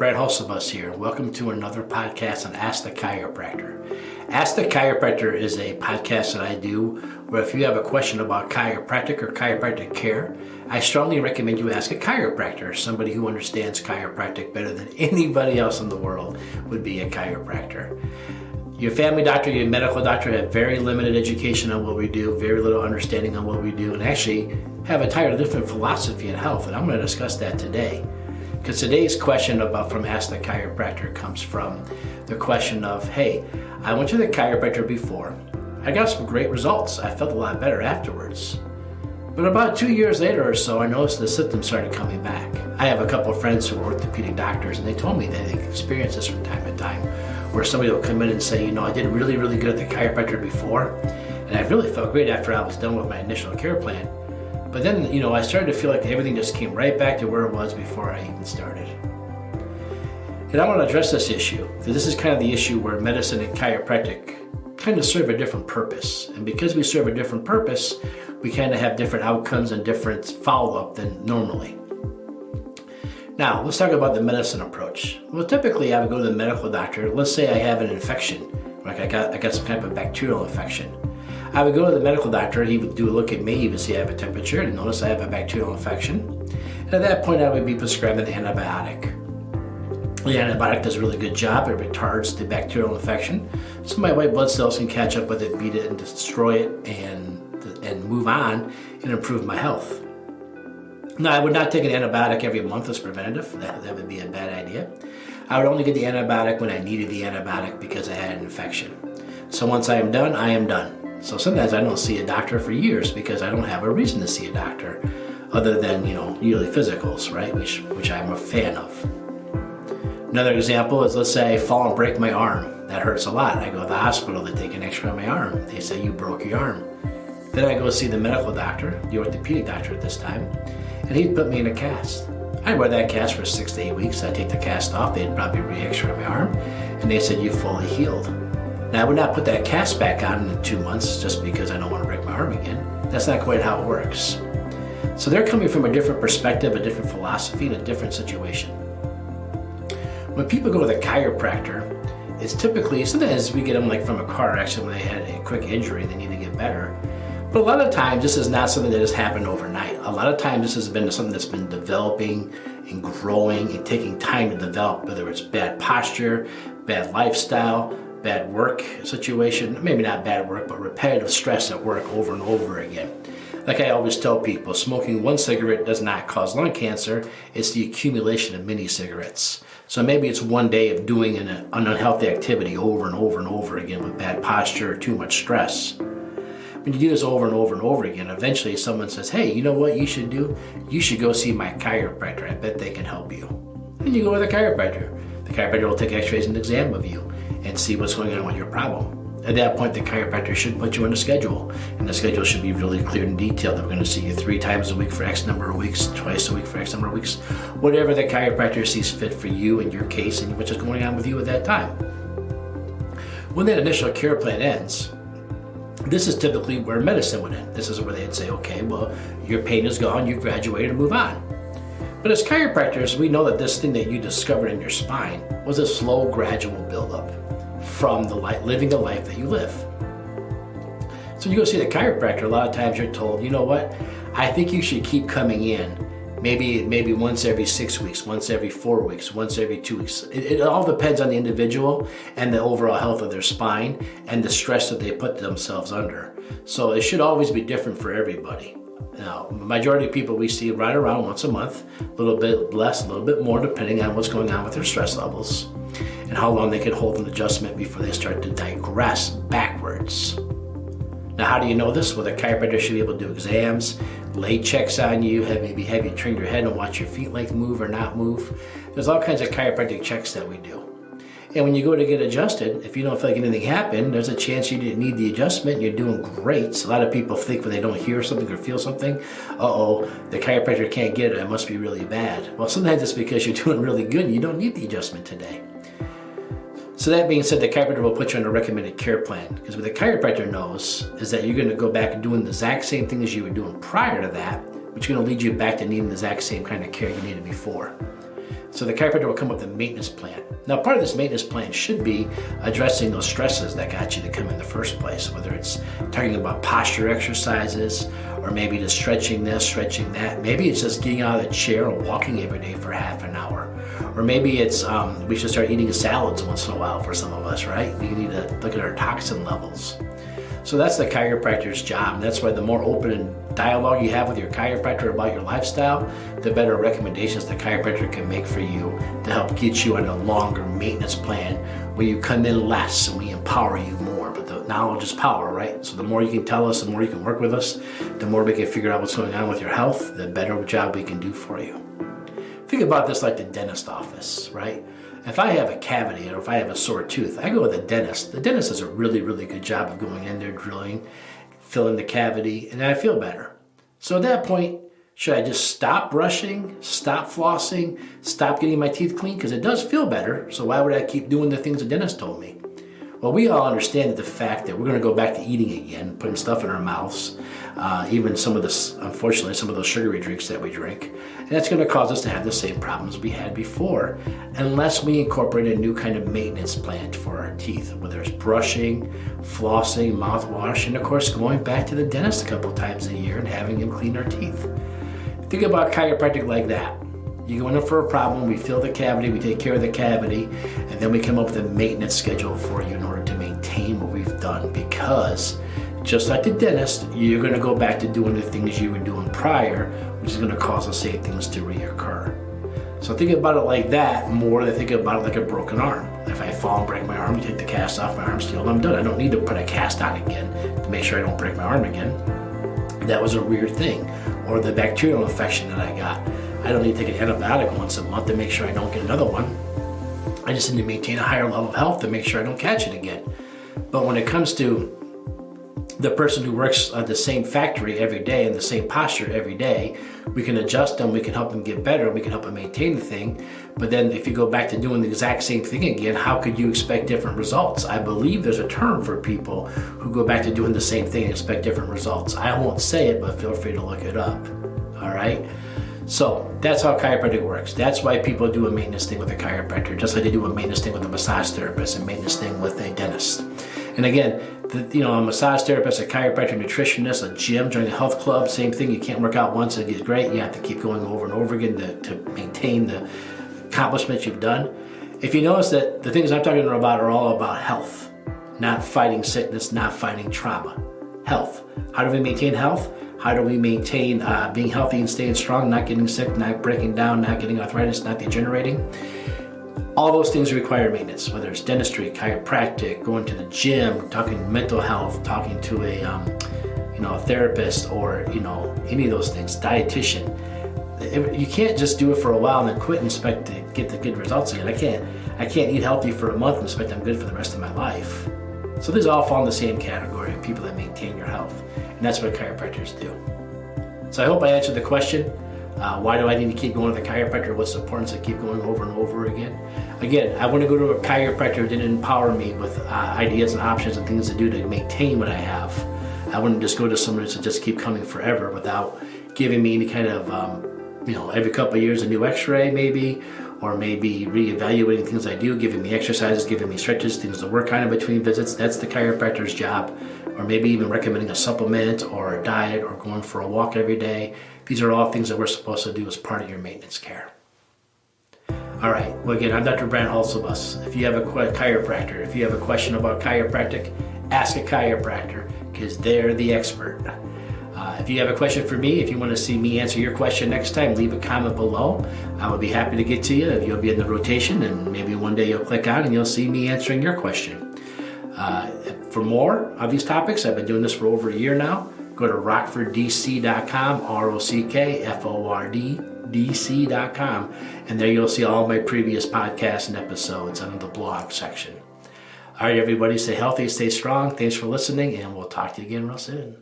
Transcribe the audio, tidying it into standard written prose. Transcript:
Brad Hulsebus here. Welcome to another podcast on Ask the Chiropractor. Ask the Chiropractor is a podcast that I do where if you have a question about chiropractic or chiropractic care, I strongly recommend you ask a chiropractor. Somebody who understands chiropractic better than anybody else in the world would be a chiropractor. Your family doctor, your medical doctor have very limited education on what we do, very little understanding on what we do, and actually have a entirely different philosophy in health, and I'm going to discuss that today. Because today's question from Ask the Chiropractor comes from the question of, hey, I went to the chiropractor before. I got some great results. I felt a lot better afterwards. But about 2 years later or so, I noticed the symptoms started coming back. I have a couple of friends who are orthopedic doctors, and they told me that they experience this from time to time, where somebody will come in and say, I did really, really good at the chiropractor before, and I really felt great after I was done with my initial care plan. But then, I started to feel like everything just came right back to where it was before I even started. And I want to address this issue, because this is kind of the issue where medicine and chiropractic kind of serve a different purpose. And because we serve a different purpose, we kind of have different outcomes and different follow-up than normally. Now, let's talk about the medicine approach. Well, typically I would go to the medical doctor. Let's say I have an infection, like I got some type of bacterial infection. I would go to the medical doctor, he would do a look at me, he would see I have a temperature, and notice I have a bacterial infection. And at that point, I would be prescribed an antibiotic. The antibiotic does a really good job, it retards the bacterial infection, so my white blood cells can catch up with it, beat it, and destroy it, and move on, and improve my health. Now, I would not take an antibiotic every month as preventative, that would be a bad idea. I would only get the antibiotic when I needed the antibiotic because I had an infection. So once I am done, I am done. So sometimes I don't see a doctor for years because I don't have a reason to see a doctor other than, yearly physicals, right? Which I'm a fan of. Another example is, let's say I fall and break my arm. That hurts a lot. I go to the hospital, they take an x-ray on my arm. They say, you broke your arm. Then I go see the medical doctor, the orthopedic doctor at this time, and he'd put me in a cast. I wear that cast for 6 to 8 weeks. I take the cast off, they'd probably re-x-ray my arm, and they said, you're fully healed. Now, I would not put that cast back on in 2 months just because I don't want to break my arm again. That's not quite how it works. So they're coming from a different perspective, a different philosophy, and a different situation. When people go to the chiropractor, it's typically, sometimes we get them like from a car accident when they had a quick injury, they need to get better. But a lot of times, this is not something that has happened overnight. A lot of times, this has been something that's been developing and growing and taking time to develop, whether it's bad posture, bad lifestyle, bad work situation, maybe not bad work, but repetitive stress at work over and over again. Like I always tell people, smoking one cigarette does not cause lung cancer, it's the accumulation of mini cigarettes. So maybe it's one day of doing an unhealthy activity over and over and over again with bad posture or too much stress. When you do this over and over and over again, eventually someone says, hey, you know what you should do? You should go see my chiropractor, I bet they can help you. And you go with the chiropractor. The chiropractor will take x-rays and exam of you and see what's going on with your problem. At that point, the chiropractor should put you on a schedule, and the schedule should be really clear and detailed. We're going to see you 3 times a week for X number of weeks, twice a week for X number of weeks, whatever the chiropractor sees fit for you and your case and what's going on with you at that time. When that initial care plan ends, this is typically where medicine would end. This is where they'd say, okay, well, your pain is gone, you've graduated, and move on. But as chiropractors, we know that this thing that you discovered in your spine was a slow, gradual buildup from living the life that you live. So when you go see the chiropractor, a lot of times you're told, you know what, I think you should keep coming in maybe once every 6 weeks, once every 4 weeks, once every 2 weeks. It all depends on the individual and the overall health of their spine and the stress that they put themselves under. So it should always be different for everybody. Now, the majority of people we see right around once a month, a little bit less, a little bit more, depending on what's going on with their stress levels and how long they can hold an adjustment before they start to digress backwards. Now, how do you know this? Well, the chiropractor should be able to do exams, lay checks on you, maybe have you turn your head and watch your feet length move or not move. There's all kinds of chiropractic checks that we do. And when you go to get adjusted, if you don't feel like anything happened, there's a chance you didn't need the adjustment, you're doing great. So a lot of people think when they don't hear something or feel something, the chiropractor can't get it, it must be really bad. Well, sometimes it's because you're doing really good and you don't need the adjustment today. So that being said, the chiropractor will put you on a recommended care plan, because what the chiropractor knows is that you're going to go back and doing the exact same thing as you were doing prior to that, which is going to lead you back to needing the exact same kind of care you needed before. So the chiropractor will come up with a maintenance plan. Now, part of this maintenance plan should be addressing those stresses that got you to come in the first place, whether it's talking about posture exercises, or maybe just stretching this, stretching that. Maybe it's just getting out of the chair and walking every day for half an hour. Or maybe it's we should start eating salads once in a while for some of us, right? We need to look at our toxin levels. So that's the chiropractor's job. And that's why the more open dialogue you have with your chiropractor about your lifestyle, the better recommendations the chiropractor can make for you to help get you on a longer maintenance plan where you come in less and we empower you more. But the knowledge is power, right? So the more you can tell us, the more you can work with us, the more we can figure out what's going on with your health, the better job we can do for you. Think about this like the dentist office, right? If I have a cavity or if I have a sore tooth, I go to the dentist. The dentist does a really, really good job of going in there, drilling, filling the cavity, and I feel better. So at that point, should I just stop brushing, stop flossing, stop getting my teeth clean? Because it does feel better, so why would I keep doing the things the dentist told me? Well, we all understand that the fact that we're going to go back to eating again, putting stuff in our mouths, even some of this, unfortunately, some of those sugary drinks that we drink, and that's going to cause us to have the same problems we had before, unless we incorporate a new kind of maintenance plan for our teeth, whether it's brushing, flossing, mouthwash, and of course, going back to the dentist a couple times a year and having him clean our teeth. Think about chiropractic like that. You go in for a problem, we fill the cavity, we take care of the cavity, and then we come up with a maintenance schedule for you in order to maintain what we've done. Because just like the dentist, you're going to go back to doing the things you were doing prior, which is going to cause the same things to reoccur. So think about it like that more than think about it like a broken arm. If I fall and break my arm, you take the cast off, my arm's healed, I'm done. I don't need to put a cast on again to make sure I don't break my arm again. That was a weird thing. Or the bacterial infection that I got. I don't need to take an antibiotic once a month to make sure I don't get another one. I just need to maintain a higher level of health to make sure I don't catch it again. But when it comes to the person who works at the same factory every day in the same posture every day, we can adjust them, we can help them get better, we can help them maintain the thing. But then if you go back to doing the exact same thing again, how could you expect different results? I believe there's a term for people who go back to doing the same thing and expect different results. I won't say it, but feel free to look it up. All right? So that's how chiropractic works. That's why people do a maintenance thing with a chiropractor, just like they do a maintenance thing with a massage therapist, a maintenance thing with a dentist. And again, a massage therapist, a chiropractor, nutritionist, a gym, join a health club, same thing. You can't work out once and get great. You have to keep going over and over again to maintain the accomplishments you've done. If you notice that the things I'm talking about are all about health, not fighting sickness, not fighting trauma. Health. How do we maintain health? How do we maintain being healthy and staying strong, not getting sick, not breaking down, not getting arthritis, not degenerating? All those things require maintenance, whether it's dentistry, chiropractic, going to the gym, talking mental health, talking to a therapist, or any of those things, dietitian. You can't just do it for a while and then quit and expect to get the good results again. I can't eat healthy for a month and expect I'm good for the rest of my life. So these all fall in the same category of people that maintain your health. And that's what chiropractors do. So I hope I answered the question. Why do I need to keep going to the chiropractor? What's the importance of keep going over and over again? Again, I want to go to a chiropractor who didn't empower me with ideas and options and things to do to maintain what I have. I wouldn't just go to someone to just keep coming forever without giving me any kind of, every couple of years a new x-ray maybe, or maybe reevaluating things I do, giving me exercises, giving me stretches, things to work on in between visits. That's the chiropractor's job. Or maybe even recommending a supplement or a diet or going for a walk every day. These are all things that we're supposed to do as part of your maintenance care. All right, well again, I'm Dr. Brent Holzabus. If you have a chiropractor, if you have a question about chiropractic, ask a chiropractor because they're the expert. If you have a question for me, if you want to see me answer your question next time, leave a comment below. I would be happy to get to you. You'll be in the rotation and maybe one day you'll click on and you'll see me answering your question. For more of these topics, I've been doing this for over a year now. Go to rockforddc.com, rockforddc.com, and there you'll see all my previous podcasts and episodes under the blog section. All right, everybody, stay healthy, stay strong. Thanks for listening, and we'll talk to you again real soon.